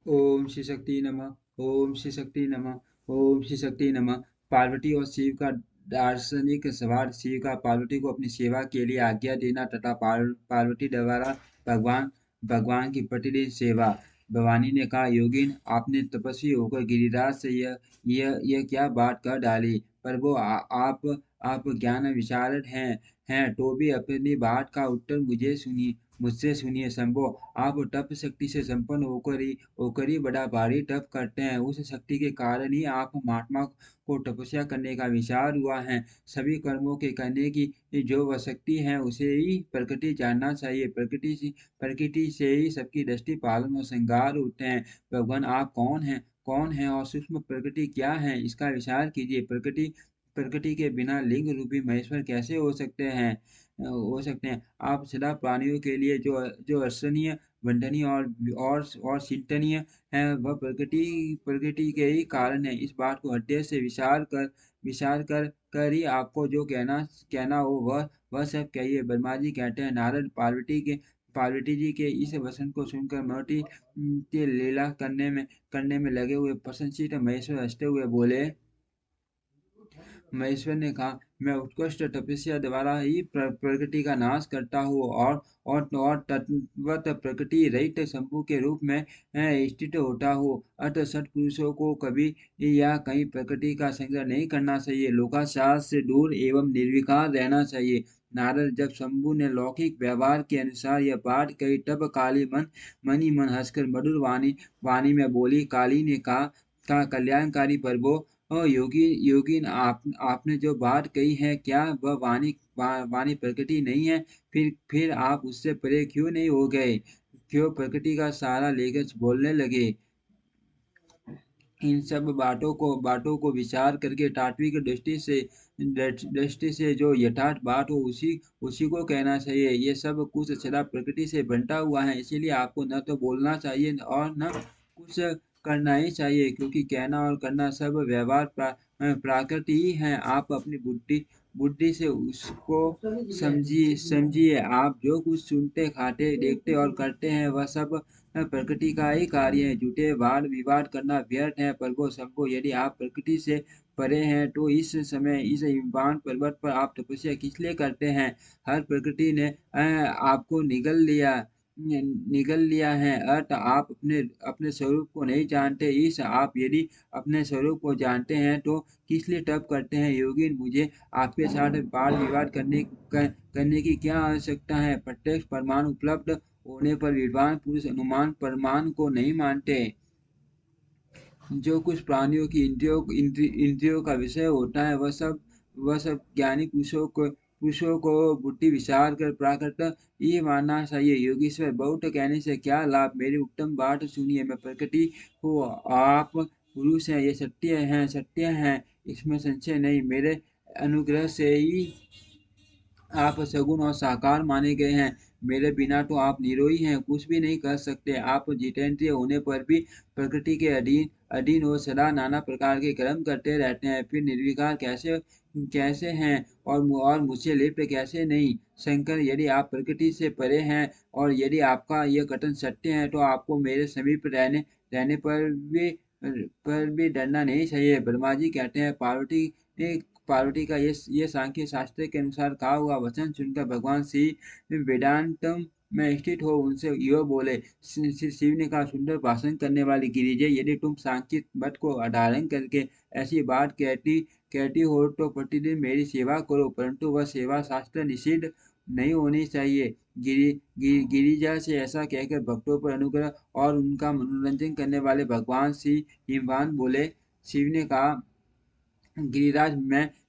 ओम श्री शक्ति नमः। ओम श्री शक्ति नमः। ओम श्री शक्ति नमः। पार्वती और शिव का दार्शनिक सवाल। शिव का पार्वती को अपनी सेवा के लिए आज्ञा देना तथा पार्वती द्वारा भगवान भगवान की प्रतिदिन सेवा। भवानी ने कहा, योगिन, आपने तपस्वी होकर गिरिराज से यह क्या बात कर डाली। पर वो आप ज्ञान विशारद हैं तो भी अपनी बात का उत्तर मुझसे सुनिए। शंभो, आप तप शक्ति से संपन्न होकर ही बड़ा भारी तप करते हैं। उस शक्ति के कारण ही आप महात्मा को तपस्या करने का विचार हुआ है। सभी कर्मों के करने की जो वह शक्ति है उसे ही प्रकृति जानना चाहिए। प्रकृति से ही सबकी दृष्टि पालन और श्रृंगार होते हैं। भगवान, आप कौन है और सूक्ष्म प्रकृति क्या है, इसका विचार कीजिए। प्रकृति के बिना लिंग रूपी महेश्वर कैसे हो सकते हैं। आप सदा प्राणियों के लिए जो अर्चनीय, वंदनीय और चिंतनीय है, वह प्रकृति के ही कारण है। इस बात को हृदय से विचार कर ही आपको जो कहना हो वह सब कहिए। ब्रह्मा जी कहते हैं, नारद पार्वती जी के इस वचन को सुनकर मोटी की लीला करने में लगे हुए प्रसन्नचित्त महेश्वर हंसते हुए बोले। महेश्वर ने कहा, मैं उत्कृष्ट तपस्या द्वारा ही प्रकृति का नाश करता हूँ और तद्वत प्रकृति रहित शंभु के रूप में स्थित होता हूँ। अतः सत्पुरुषों को कभी या कहीं प्रकृति का संग्रह नहीं करना चाहिए। लोकाचार से दूर एवं निर्विकार रहना चाहिए। नारद, जब शंभु ने लौकिक व्यवहार के अनुसार यह बात कही, तब काली मन ही मन हंसकर मधुर वाणी में बोली। काली ने कहा, कल्याणकारी प्रभो, योगिन, आपने जो बात कही है, क्या वह वाणी प्रकृति नहीं है। फिर आप उससे परे क्यों नहीं हो गए, क्यों प्रकृति का सहारा लेकर बोलने लगे। इन सब बातों को विचार करके तात्विक दृष्टि से जो यथार्थ बात हो उसी को कहना चाहिए। ये सब कुछ सदा प्रकृति से बंटा हुआ है, इसीलिए आपको न तो बोलना चाहिए और न कुछ करना ही चाहिए, क्योंकि कहना और करना सब व्यवहार प्राकृति ही है। आप अपनी बुद्धि से उसको समझिए। आप जो कुछ सुनते, खाते, देखते और करते हैं, वह सब प्रकृति का ही कार्य है। झूठे वाद विवाद करना व्यर्थ है। प्रभो शंभो, यदि आप प्रकृति से परे हैं तो इस समय इस हिमवान पर्वत पर आप तपस्या किस लिए करते हैं। हर प्रकृति ने आपको निगल लिया है। अर्थ, आप अपने स्वरूप को नहीं जानते। इस आप यदि अपने स्वरूप को जानते हैं तो किस लिए तप करते हैं। योगिन, मुझे आपके साथ वाद विवाद करने की क्या आवश्यकता है। प्रत्यक्ष प्रमाण उपलब्ध होने पर विद्वान पुरुष अनुमान प्रमाण को नहीं मानते। जो कुछ प्राणियों की इंद्रियों का विषय होता है, वह सब ज्ञानी पुरुषों को बुद्धि विचार कर प्राकृत ये मानना चाहिए। योगीश्वर, बहुत कहने से क्या लाभ। मेरी उत्तम बात सुनिए। मैं प्रकृति हूँ, आप पुरुष हैं। ये सत्य है, इसमें संशय नहीं। मेरे अनुग्रह से ही आप सगुण और साकार माने गए हैं। मेरे बिना तो आप निरोई हैं, कुछ भी नहीं कर सकते। आप जितेंद्रिय होने पर भी प्रकृति के अधीन अधीन हो सदा नाना प्रकार के कर्म करते रहते हैं। फिर निर्विकार कैसे कैसे हैं और मुझसे लिप्त कैसे नहीं। शंकर, यदि आप प्रकृति से परे हैं और यदि आपका यह कथन सत्य है, तो आपको मेरे समीप रहने पर भी डरना नहीं चाहिए। ब्रह्मा जी कहते हैं, पार्वती का ये सांख्य शास्त्र के अनुसार कहा हुआ वचन सुनकर भगवान शिव वेदांतम में स्थित हो उनसे यो बोले। शिव ने कहा, सुंदर भाषण करने वाली गिरिजे, यदि तुम सांख्य मत को आधारण करके ऐसी बात कहती हो तो प्रतिदिन मेरी सेवा करो, परंतु वह सेवा शास्त्र निषिद्ध नहीं होनी चाहिए। गिरिजा से ऐसा कहकर भक्तों पर अनुग्रह और उनका मनोरंजन करने वाले भगवान श्री हिमवान बोले। शिव ने कहा, गिरिराज,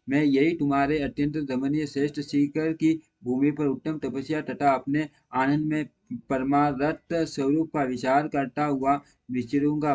मैं यही तुम्हारे अत्यंत दमनीय श्रेष्ठ सीकर की भूमि पर उत्तम तपस्या तथा अपने आनंद में परमारत स्वरूप का विचार करता हुआ विचरूंगा।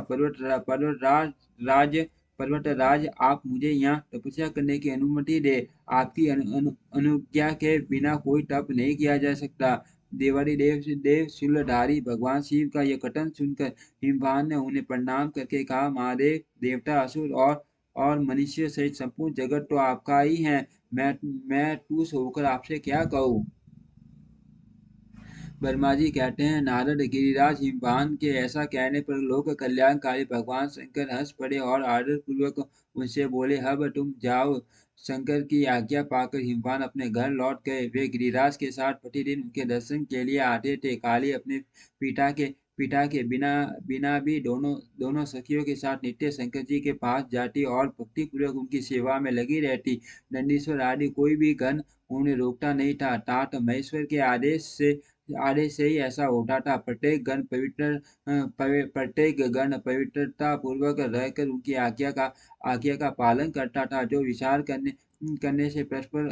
पर्वतराज, आप मुझे यहाँ तपस्या करने की अनुमति दे। आपकी अनुज्ञा के बिना कोई तप नहीं किया जा सकता। देव शूलधारी भगवान शिव का यह कथन सुनकर हिमवान ने उन्हें प्रणाम करके कहा, महादेव, देवता, असुर और मनुष्य सहित संपूर्ण जगत तो आपका ही है। मैं टूस होकर आपसे क्या कहूँ। वर्मा जी कहते हैं, नारद गिरिराज हिमवान के ऐसा कहने पर लोक कल्याणकारी भगवान शंकर हंस पड़े और आदर पूर्वक उनसे बोले, अब तुम जाओ। शंकर की आज्ञा पाकर हिमवान अपने घर लौट गए। वे गिरिराज के साथ प्रतिदिन उनके दर्शन के लिए आते थे। काली अपने पिता के पिता के बिना बिना भी दोनों दोनों सखियों के साथ नित्य शंकर जी के पास जाती और भक्ति पूर्वक उनकी सेवा में लगी रहती। नंदीश्वर आदि कोई भी गण उन्हें रोकता नहीं था। तात महेश्वर के आदेश से ही ऐसा होता था। प्रत्येक गण पवित्रता पूर्वक रहकर उनकी आज्ञा का पालन करता था। जो विचार करने करने से परस्पर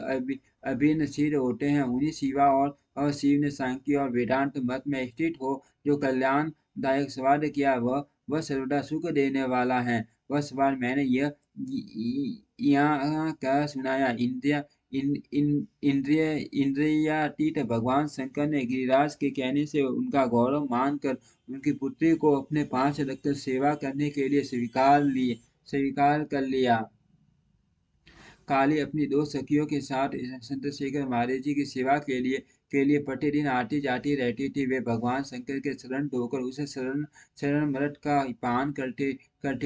अभिन्न सिद्ध होते हैं, उन्हीं शिवा और शिव ने सांख्य और वेदांत मत में स्थित हो जो कल्याणदायक सवाद किया, वह सर्वदा सुख देने वाला है। वह सवाल मैंने यह यहाँ कह सुनाया। इंद्रियातीत भगवान शंकर ने गिरिराज के कहने से उनका गौरव मानकर उनकी पुत्री को अपने पास रखकर सेवा करने के लिए स्वीकार कर लिया। काली अपनी दो सखियों के साथ चंद्रशेखर महाराज जी की सेवा के लिए प्रतिदिन आती जाती रहती थी। वे भगवान शंकर के शरण धोकर उसे शरण मृत का पान करते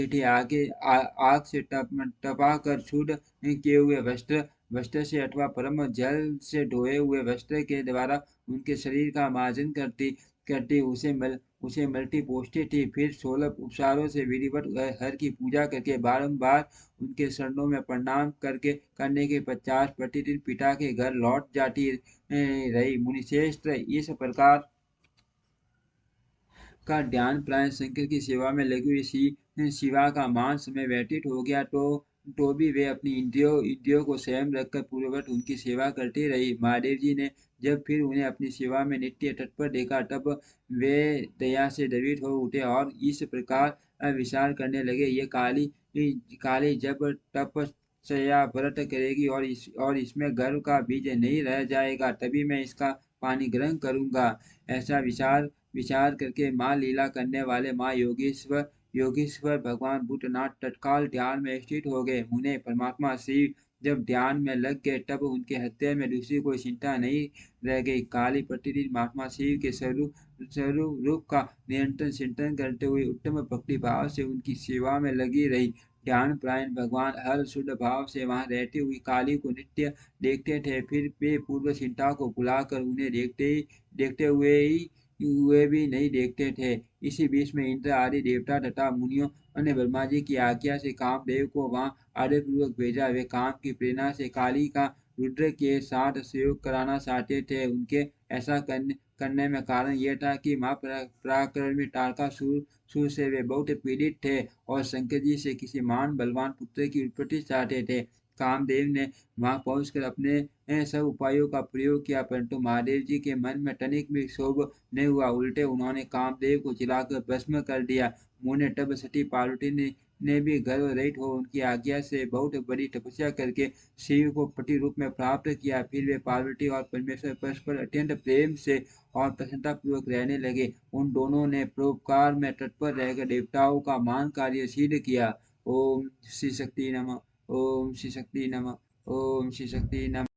थे। आग से तपा कर शुद्ध किए हुए वस्त्र से अथवा परम जल से धोए हुए वस्त्र के द्वारा उनके शरीर का मार्जन करती उसे मल्टी पोषती थी। फिर 16 उपचारों से विधिवत हर की पूजा करके बारंबार उनके चरणों में प्रणाम करने के पश्चात प्रतिदिन पिता के घर लौट जाती रही। मुनिश्रेष्ठ, इस प्रकार का ध्यान प्राण शंकर की सेवा में लगी हुई शिवा का मान समय व्यतीत हो गया तो भी वे अपनी इंद्रियों को स्वयं रखकर पूर्ववत उनकी सेवा करती रही। महादेव जी ने जब फिर उन्हें अपनी सेवा में नित्य तत्पर देखा, तब वे दया से द्रवित हो उठे और इस प्रकार विचार करने लगे, ये काली जब तपस्या व्रत करेगी और इसमें गर्व का बीज नहीं रह जाएगा, तभी मैं इसका पानी ग्रहण करूंगा। ऐसा विचार करके माँ लीला करने वाले माँ योगेश्वर भगवान भूतनाथ तत्काल ध्यान में स्थित हो गए। उन्हें परमात्मा शिव जब ध्यान में लग गए, तब उनके हृदय में दूसरी कोई चिंता नहीं रह गई। काली प्रतिदिन महात्मा शिव के स्वरूप का निरंतर चिंतन करते हुए उत्तम भक्ति भाव से उनकी सेवा में लगी रही। ध्यान प्रायण भगवान हर शुद्ध भाव से वहां रहती हुई काली को नित्य देखते थे। फिर वे पूर्व चिंता को भुलाकर उन्हें देखते हुए भी नहीं देखते थे। इसी बीच में इंद्र आदि देवता तथा मुनियों ने ब्रह्मा जी की आज्ञा से कामदेव को वहां आदरपूर्वक भेजा। वे काम की प्रेरणा से काली का रुद्र के साथ सहयोग कराना चाहते थे। उनके ऐसा करने में कारण यह था कि पराक्रमी तारकासुर से वे बहुत पीड़ित थे और शंकर जी से किसी महान बलवान पुत्र की उत्पत्ति चाहते थे। कामदेव ने वहां पहुंचकर अपने सब उपायों का प्रयोग किया, परंतु महादेव जी के मन में तनिक भी क्षोभ नहीं हुआ। उल्टे उन्होंने कामदेव को जलाकर भस्म कर दिया। मुने तब सती पार्वती ने भी गर्व रहित हो उनकी आज्ञा से बहुत बड़ी तपस्या करके शिव को पति रूप में प्राप्त किया। फिर वे पार्वती और परमेश्वर परस्पर अत्यंत प्रेम से और प्रसन्नता पूर्वक रहने लगे। उन दोनों ने परोपकार में तत्पर रहकर देवताओं का मान कार्य सिद्ध किया। ओम श्री शक्ति नमः। ओम श्री शक्ति नमः। ओम श्री शक्ति नमः।